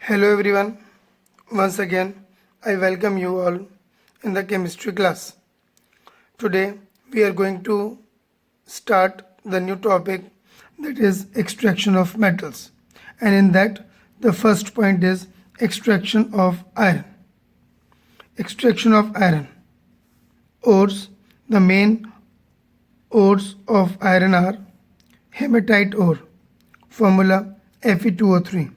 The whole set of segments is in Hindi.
Hello everyone, once again I welcome you all in the chemistry class. Today we are going to start the new topic, that is extraction of metals, and in that the first point is extraction of iron. Extraction of iron. Ores. The main ores of iron are hematite ore, formula Fe2O3.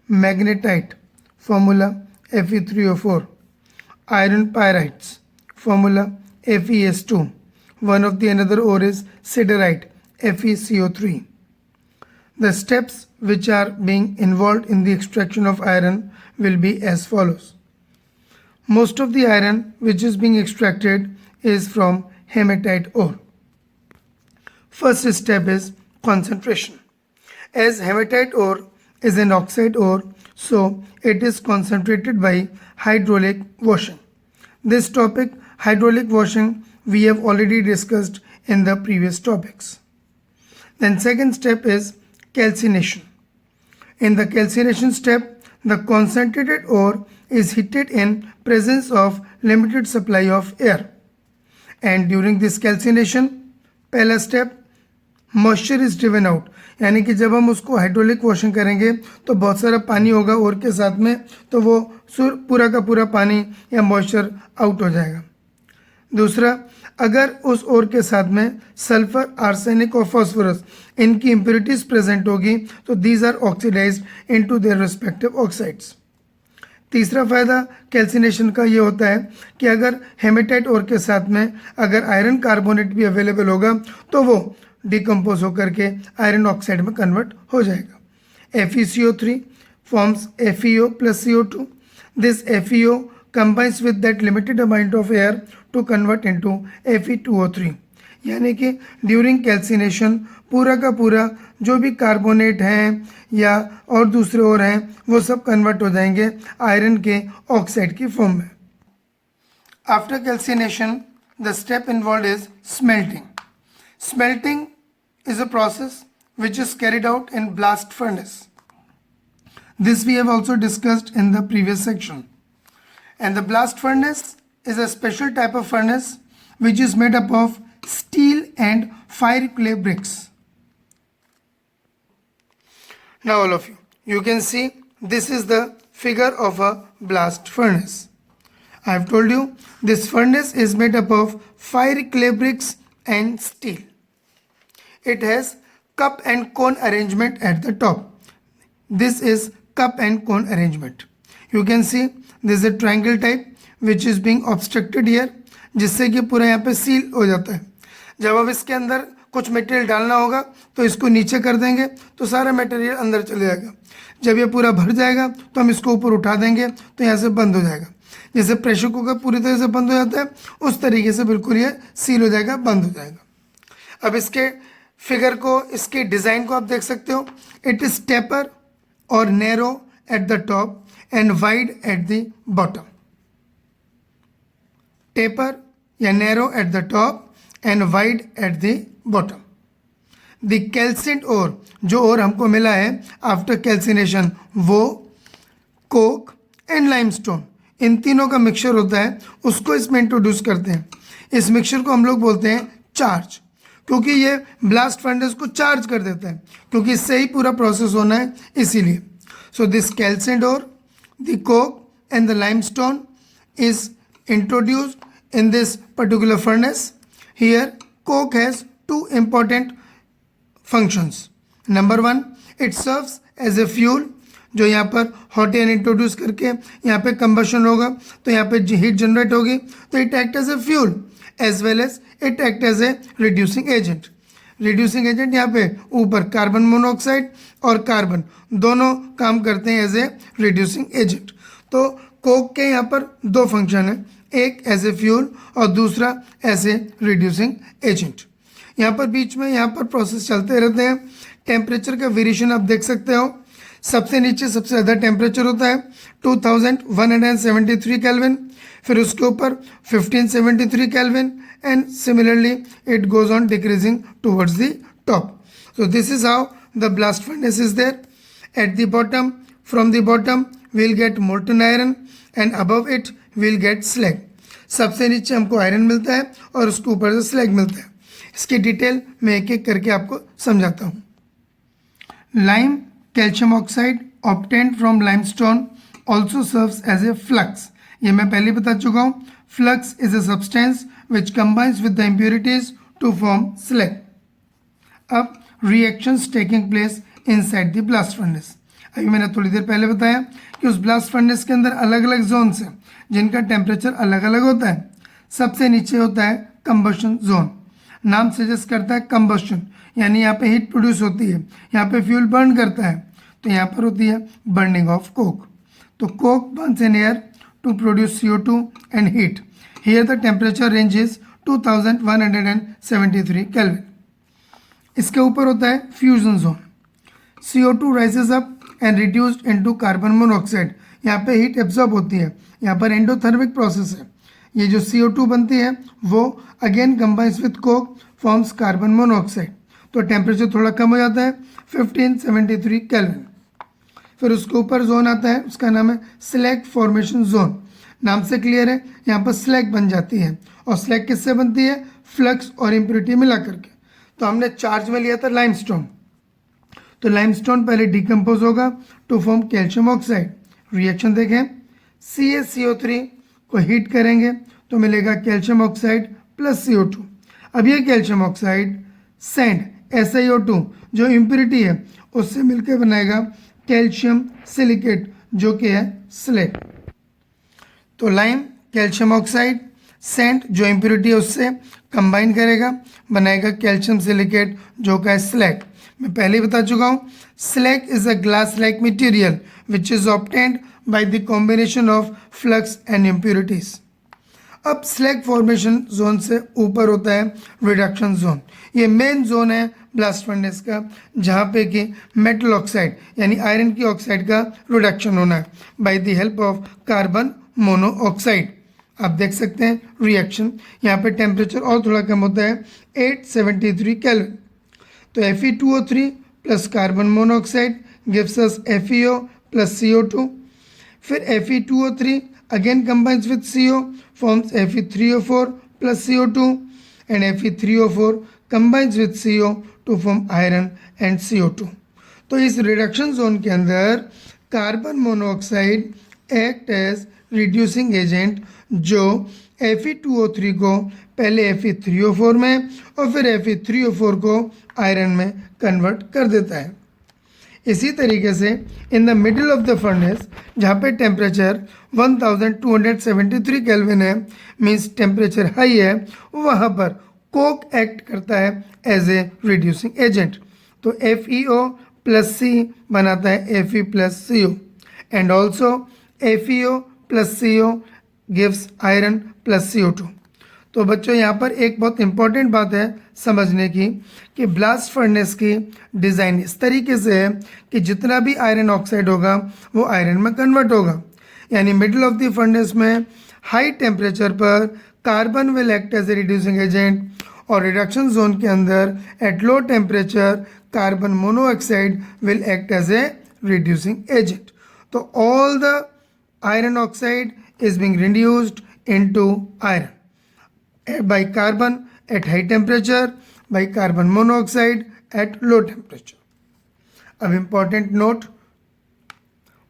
Magnetite, formula Fe3O4. Iron pyrites, formula FeS2. One of the another ore is siderite, FeCO3. The steps which are being involved in the extraction of iron will be as follows. Most of the iron which is being extracted is from hematite ore. First step is concentration. As hematite ore is an oxide ore, so it is concentrated by hydraulic washing. This topic, hydraulic washing, we have already discussed in the previous topics. Then second step is calcination. In the calcination step, the concentrated ore is heated in presence of limited supply of air. And during this calcination, पहला step, moisture is driven out, यानी कि जब हम उसको हाइड्रोलिक वॉशिंग करेंगे तो बहुत सारा पानी होगा और के साथ में, तो वो पूरा का पूरा पानी या मॉइस्चर आउट हो जाएगा. दूसरा, अगर उस ओर के साथ में सल्फर, आर्सेनिक और फॉस्फोरस इनकी इम्प्योरिटीज प्रेजेंट होगी तो these are oxidized into their respective oxides. तीसरा फ़ायदा कैल्सिनेशन का ये होता है कि अगर हेमेटाइट ओर के साथ में अगर आयरन कार्बोनेट भी अवेलेबल होगा तो वो डिकम्पोज होकर के आयरन ऑक्साइड में कन्वर्ट हो जाएगा. FeCO3 forms FeO plus CO2. This FeO combines with that limited amount of air to convert into Fe2O3. यानी कि ड्यूरिंग कैल्सिनेशन पूरा का पूरा जो भी कार्बोनेट हैं या और दूसरे और हैं वो सब कन्वर्ट हो जाएंगे आयरन के ऑक्साइड की फॉर्म में. After calcination the step involve is smelting. Smelting is a process which is carried out in blast furnace. This we have also discussed in the previous section. And the blast furnace is a special type of furnace which is made up of steel and fire clay bricks. Now all of you can see this is the figure of a blast furnace. I have told you this furnace is made up of fire clay bricks and steel. It has cup and cone arrangement at the top. This is cup and cone arrangement. You can see this is a triangle type which is being obstructed here, जिससे कि पूरा यहाँ पे सील हो जाता है. जब अब इसके अंदर कुछ मटेरियल डालना होगा तो इसको नीचे कर देंगे तो सारा मटेरियल अंदर चले जाएगा. जब ये पूरा भर जाएगा तो हम इसको ऊपर उठा देंगे तो यहाँ से बंद हो जाएगा. जैसे प्रेशर कुकर पूरी तरह से बंद हो जाता है उस तरीके से बिल्कुल ये सील हो जाएगा, बंद हो जाएगा. अब इसके फिगर को, इसके डिज़ाइन को आप देख सकते हो. इट इज टेपर और narrow at the top and wide at the bottom. Taper या narrow at the top and wide at the bottom. The calcined ore, जो ओर हमको मिला है आफ्टर कैल्सिनेशन, वो कोक एंड लाइमस्टोन, इन तीनों का मिक्सचर होता है, उसको इसमें इंट्रोड्यूस करते हैं. इस मिक्सचर को हम लोग बोलते हैं चार्ज, क्योंकि ये ब्लास्ट फर्नेस को चार्ज कर देता है, क्योंकि इससे ही पूरा प्रोसेस होना है इसीलिए. So this calcined ore, the coke and the limestone is introduced in this particular furnace. Here coke has two important functions. Number 1, it serves as a fuel. जो यहाँ पर हॉट एयर इंट्रोड्यूस करके यहाँ पे कंबशन होगा तो यहाँ पे हीट जनरेट होगी तो it act as a fuel as well as it act as a reducing agent. Reducing agent यहाँ पे ऊपर कार्बन मोनोऑक्साइड और कार्बन दोनों काम करते हैं एज ए रिड्यूसिंग एजेंट. तो कोक के यहाँ पर दो फंक्शन है, एक एज ए फ्यूल और दूसरा एज ए रिड्यूसिंग एजेंट. यहाँ पर बीच में यहाँ पर प्रोसेस चलते रहते हैं. टेम्परेचर का वेरिएशन आप देख सकते हो. सबसे नीचे सबसे ज़्यादा टेम्परेचर होता है 2173 केल्विन, फिर उसके ऊपर 1573 kelvin and similarly it goes on decreasing towards the top. So this is how the blast furnace is there. At the bottom, from the bottom we'll get molten iron and above it we'll get slag. सबसे नीचे हमको आयरन मिलता है और उसके ऊपर से स्लैग मिलता है. इसकी डिटेल मैं एक एक करके आपको समझाता हूँ. Lime calcium oxide obtained from limestone also serves as a flux. ये मैं पहले बता चुका हूँ. Flux is a substance which combines with the impurities to form slag. अब reactions taking place inside the blast furnace. अभी मैंने थोड़ी देर पहले बताया कि उस ब्लास्ट फर्नेस के अंदर अलग अलग जोन्स हैं जिनका टेम्परेचर अलग अलग होता है. सबसे नीचे होता है कंबशन जोन. नाम सजेस्ट करता है कंबशन, यानी यहाँ पे हीट प्रोड्यूस होती है, यहाँ पे फ्यूल बर्न करता है. तो यहाँ पर होती है बर्निंग ऑफ कोक. तो coke burns in air to produce CO2 and heat. Here the temperature range is 2173 kelvin. इसके ऊपर होता है fusion zone. CO2 rises up and reduced into carbon monoxide. यहाँ पे हीट एब्जॉर्ब होती है. यहाँ पर एंडोथर्मिक प्रोसेस है. ये जो CO2 बनती है वो again combines with Coke forms carbon monoxide. तो टेम्परेचर थोड़ा कम हो जाता है 1573 केल्विन. फिर उसके ऊपर जोन आता है, उसका नाम है स्लैग फॉर्मेशन जोन. नाम से क्लियर है, यहाँ पर स्लैग बन जाती है. और स्लैग किससे बनती है? फ्लक्स और इम्प्योरिटी मिला करके. तो हमने चार्ज में लिया था लाइमस्टोन. तो लाइमस्टोन पहले डिकम्पोज होगा to form calcium oxide. Reaction देखें, CaCO3 को हीट करेंगे तो मिलेगा कैल्शियम ऑक्साइड प्लस CO2. अब ये कैल्शियम ऑक्साइड सैंड SiO2 जो इम्प्योरिटी है उससे मिलकर बनाएगा कैल्शियम सिलिकेट जो कि है स्लैग. तो लाइम कैल्शियम ऑक्साइड सैंड जो इम्प्योरिटी है उससे कंबाइन करेगा, बनाएगा कैल्शियम सिलिकेट जो का है स्लैग. मैं पहले ही बता चुका हूँ, slag is a glass like material which is obtained by the combination of flux and impurities. अब स्लैग फॉर्मेशन जोन से ऊपर होता है रिडक्शन जोन. ये मेन जोन है ब्लास्ट फर्नेस का जहाँ पे कि मेटल ऑक्साइड यानी आयरन की ऑक्साइड का रिडक्शन होना है by the help of carbon monoxide. आप देख सकते हैं रिएक्शन. यहाँ पे टेम्परेचर और थोड़ा कम होता है 873 केल्विन. तो Fe2O3 plus carbon monoxide gives us FeO plus CO2. फिर Fe2O3 again combines with CO forms Fe3O4 plus CO2 and Fe3O4 combines with CO to form iron and CO2. तो इस रिडक्शन जोन के अंदर carbon monoxide act as reducing agent जो Fe2O3 को पहले Fe3O4 में और फिर Fe3O4 को आयरन में कन्वर्ट कर देता है. इसी तरीके से in the middle of the furnace जहाँ पे टेम्परेचर 1273 केल्विन है, मीन्स टेम्परेचर हाई है, वहाँ पर कोक एक्ट करता है एज ए रिड्यूसिंग एजेंट. तो FeO प्लस C बनाता है Fe plus CO and also FeO plus CO gives iron plus CO2. तो बच्चों यहाँ पर एक बहुत इंपॉर्टेंट बात है समझने की कि ब्लास्ट फर्नेस की डिज़ाइन इस तरीके से है कि जितना भी आयरन ऑक्साइड होगा वो आयरन में कन्वर्ट होगा. यानी मिडिल ऑफ द फर्नेस में हाई टेम्परेचर पर carbon will act as a reducing agent और रिडक्शन जोन के अंदर at low temperature carbon monoxide will act as a reducing agent. तो all the iron oxide is being reduced into iron by carbon at high temperature, by carbon monoxide at low temperature. अब important note,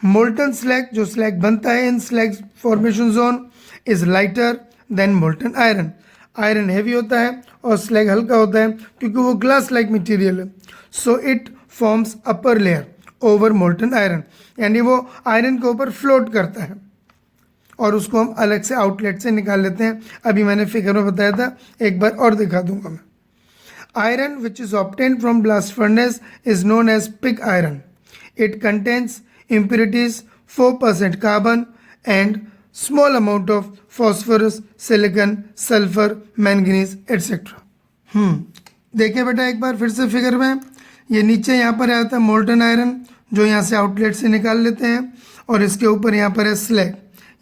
molten slag जो slag बनता है in slag formation zone is lighter than molten iron. Iron heavy होता है और स्लैग हल्का होता है क्योंकि वो ग्लास लाइक मटेरियल है. So it forms upper layer over molten iron, यानी वो आयरन के ऊपर फ्लोट करता है और उसको हम अलग से आउटलेट से निकाल लेते हैं. अभी मैंने फिगर में बताया था, एक बार और दिखा दूंगा मैं. Iron which is obtain from blast furnace is known as pig iron. It contains impurities 4% carbon and small amount of phosphorus, silicon, sulfur, manganese etc. देखिए बेटा एक बार फिर से फिगर में, ये नीचे यहाँ पर आता है मोल्टन आयरन जो यहाँ से आउटलेट से निकाल लेते हैं और इसके ऊपर यहाँ पर है स्लैग.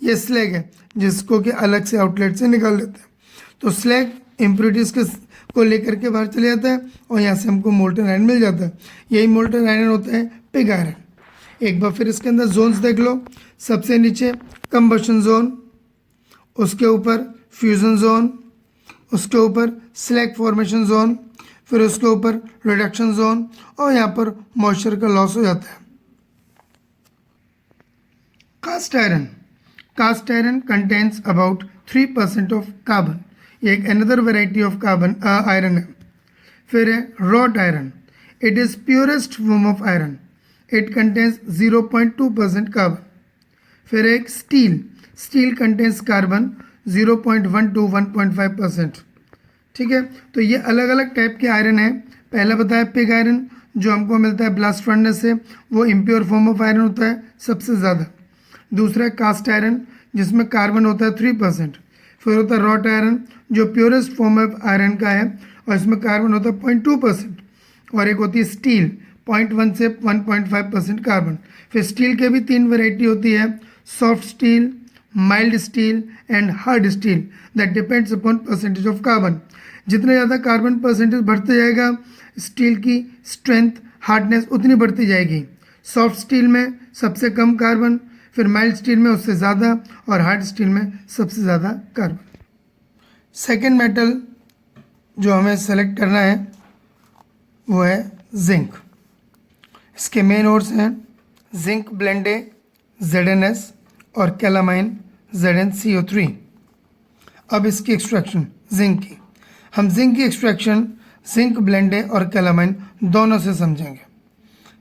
ये स्लैग है जिसको कि अलग से आउटलेट से निकाल लेते हैं. तो स्लैग इम्प्योरिटीज़ को लेकर के बाहर चले जाता है और यहाँ से हमको मोल्टन आयरन मिल जाता है. यही मोल्टन आयरन होता है पिग आयरन. एक बार फिर इसके अंदर जोन्स देख लो। सबसे नीचे कंबशन जोन, उसके ऊपर फ्यूजन जोन, उसके ऊपर स्लैग फॉर्मेशन जोन, फिर उसके ऊपर रिडक्शन जोन, और यहाँ पर मॉइस्चर का लॉस हो जाता है। Cast iron, cast iron contains about 3% of carbon, ये एक another variety of carbon iron है। फिर है wrought iron, it is purest form of iron, it contains 0.2% carbon. फिर एक steel, steel contains carbon 0.1 to 1.5%। ठीक है, तो ये अलग अलग टाइप के आयरन है। पहला बताया पिग आयरन, जो हमको मिलता है ब्लास्ट फर्नेस से, वो इम्प्योर फॉर्म ऑफ आयरन होता है सबसे ज़्यादा। दूसरा है कास्ट आयरन, जिसमें कार्बन होता है 3%। फिर होता है रॉट आयरन, जो प्योरेस्ट फॉर्म ऑफ आयरन का है, और इसमें कार्बन होता है 0.2%। और एक होती है स्टील, 0.1 से 1.5% कार्बन। फिर स्टील के भी 3 वेराइटी होती है, soft steel, mild steel and hard steel, that depends upon percentage of carbon. जितना ज़्यादा कार्बन परसेंटेज बढ़ते जाएगा, स्टील की स्ट्रेंथ, हार्डनेस उतनी बढ़ती जाएगी। सॉफ्ट स्टील में सबसे कम कार्बन, फिर माइल्ड स्टील में उससे ज़्यादा, और हार्ड स्टील में सबसे ज़्यादा कार्बन। सेकेंड मेटल जो हमें सेलेक्ट करना है वो है जिंक। इसके मेन ओर्स हैं जिंक ब्लेंडे ZnS और कैलामाइन ZnCO3। अब इसकी एक्सट्रैक्शन जिंक की, हम जिंक की एक्सट्रैक्शन जिंक ब्लेंडे और कैलामाइन दोनों से समझेंगे।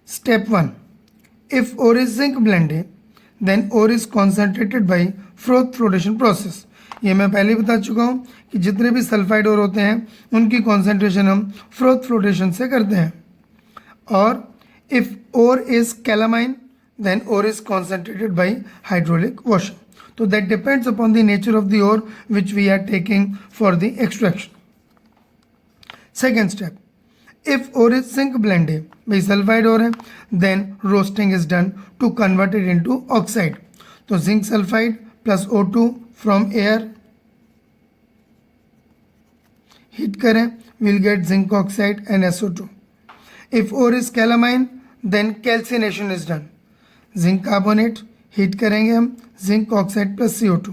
Step 1, if ore is zinc blende then ore is concentrated by froth flotation process. ये मैं पहले ही बता चुका हूँ कि जितने भी सल्फाइड ओर होते हैं उनकी कॉन्सेंट्रेशन हम फ्रोथ फ्लोटेशन से करते हैं। और if ore is calamine then ore is concentrated by hydraulic washing. So that depends upon the nature of the ore which we are taking for the extraction. Second step, if ore is zinc blended by sulfide ore, then roasting is done to convert it into oxide. So zinc sulfide plus O2 from air, heat करें, we'll get zinc oxide and SO2. If ore is calamine, then calcination is done. Zinc carbonate heat करेंगे हम, जिंक ऑक्साइड प्लस CO2।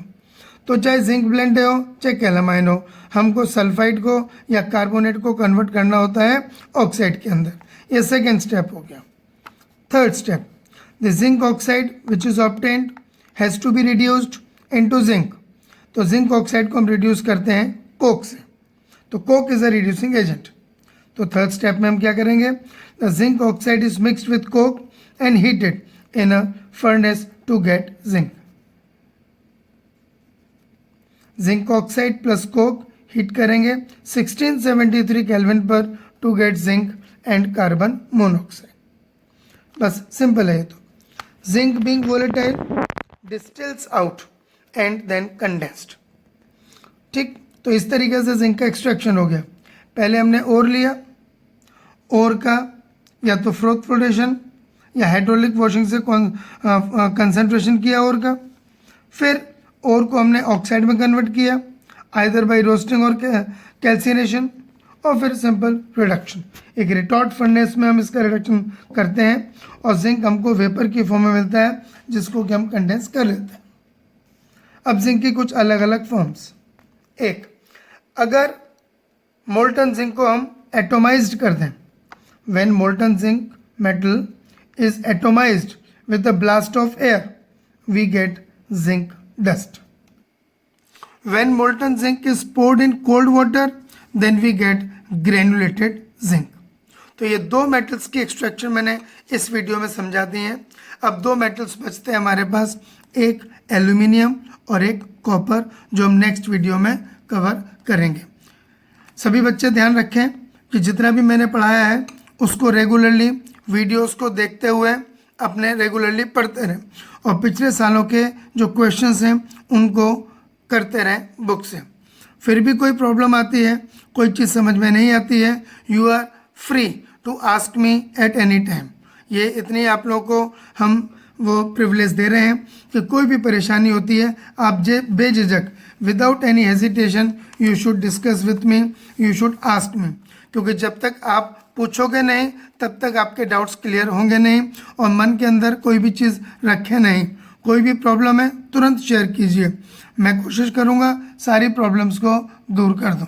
तो चाहे जिंक ब्लेंड हो चाहे कैलामाइन हो, हमको सल्फाइड को या कार्बोनेट को कन्वर्ट करना होता है ऑक्साइड के अंदर। ये सेकेंड स्टेप हो गया। Third step, the zinc oxide which is obtained has to be reduced into zinc. तो जिंक ऑक्साइड को हम रिड्यूस करते हैं कोक से, तो coke is a reducing agent. तो थर्ड स्टेप में हम क्या करेंगे, the zinc oxide is mixed with coke and heated in a furnace to get zinc. Zinc oxide plus coke heat करेंगे 1673 केल्विन पर to get zinc and carbon monoxide. बस सिंपल है ये तो। Zinc being volatile distils out and then condensed. ठीक, तो इस तरीके से जिंक का एक्सट्रैक्शन हो गया। पहले हमने ओर लिया, ओर का या तो फ्रोथ फ्लोटेशन या हाइड्रोलिक वॉशिंग से कंसंट्रेशन किया ओर का, फिर ओर को हमने ऑक्साइड में कन्वर्ट किया आइदर बाय रोस्टिंग और कैल्सिनेशन, और फिर सिंपल रिडक्शन। एक रिटॉर्ट फर्नेस में हम इसका रिडक्शन करते हैं और जिंक हमको वेपर की फॉर्म में मिलता है जिसको कि हम कंडेंस कर लेते हैं। अब जिंक की कुछ अलग अलग फॉर्म्स। एक, अगर मोल्टन जिंक को हम एटोमाइज्ड कर दें, when molten zinc metal is atomized with the blast of air, we get zinc dust. When molten zinc is poured in cold water, then we get granulated zinc. तो ये दो मेटल्स की एक्सट्रैक्शन मैंने इस वीडियो में समझा दी हैं। अब दो मेटल्स बचते हैं हमारे पास, एक एल्यूमिनियम और एक कॉपर, जो हम नेक्स्ट वीडियो में कवर करेंगे। सभी बच्चे ध्यान रखें कि जितना भी मैंने पढ़ाया है उसको रेगुलरली वीडियोस को देखते हुए अपने रेगुलरली पढ़ते रहें, और पिछले सालों के जो क्वेश्चंस हैं उनको करते रहें बुक से। फिर भी कोई प्रॉब्लम आती है, कोई चीज़ समझ में नहीं आती है, you are free to ask me at any time. ये इतनी आप लोगों को हम वो प्रिविलेज दे रहे हैं कि कोई भी परेशानी होती है आप बेझिझक without any hesitation you should discuss with me, you should ask me. क्योंकि जब तक आप पूछोगे नहीं तब तक आपके डाउट्स क्लियर होंगे नहीं, और मन के अंदर कोई भी चीज़ रखे नहीं। कोई भी प्रॉब्लम है तुरंत शेयर कीजिए, मैं कोशिश करूँगा सारी प्रॉब्लम्स को दूर कर दूँ।